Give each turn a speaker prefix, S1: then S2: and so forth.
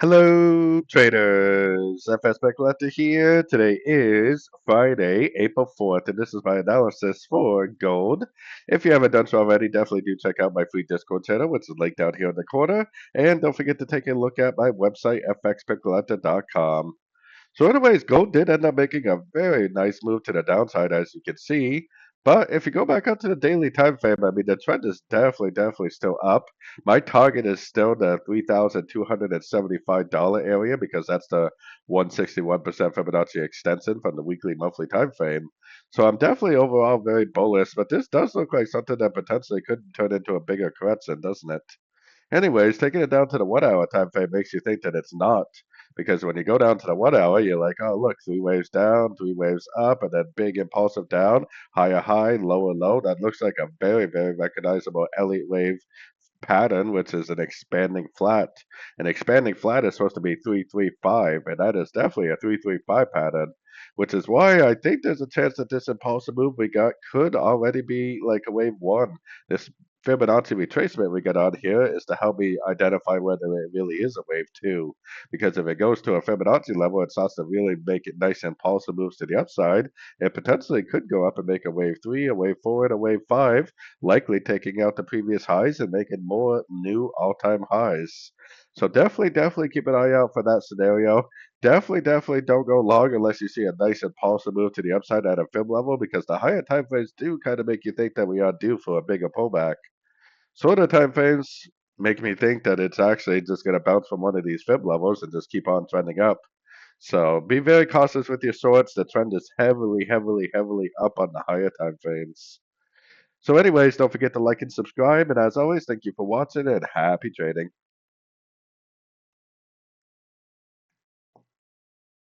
S1: Hello, traders. FX Pip Collector here. Today is Friday, April 4th, and this is my analysis for gold. If you haven't done so already, definitely do check out my free Discord channel, which is linked down here in the corner. And don't forget to take a look at my website, fxpipcollector.com. So anyways, gold did end up making a very nice move to the downside, as you can see. But if you go back up to the daily time frame, I mean, the trend is definitely still up. My target is still the $3,275 area because that's the 161% Fibonacci extension from the weekly monthly time frame. So I'm definitely overall very bullish, but this does look like something that potentially could turn into a bigger correction, doesn't it? Anyways, taking it down to the 1 hour time frame makes you think that it's not. Because when you go down to the 1 hour, you're like, oh, look, three waves down, three waves up, and then big impulsive down, higher high, lower low. That looks like a very recognizable Elliot wave pattern, which is an expanding flat. An expanding flat is supposed to be 335, and that is definitely a 335 pattern, which is why I think there's a chance that this impulsive move we got could already be like a wave one. This Fibonacci retracement we got on here is to help me identify whether it really is a wave two. Because if it goes to a Fibonacci level, it starts to really make it nice impulsive moves to the upside. It potentially could go up and make a wave three, a wave four, and a wave five, likely taking out the previous highs and making more new all-time highs. So definitely keep an eye out for that scenario. Definitely don't go long unless you see a nice impulsive move to the upside at a fib level because the higher time frames do kind of make you think that we are due for a bigger pullback. Shorter time frames make me think that it's actually just going to bounce from one of these fib levels and just keep on trending up. So be very cautious with your shorts. The trend is heavily up on the higher time frames. So anyways, don't forget to like and subscribe. And as always, thank you for watching and happy trading.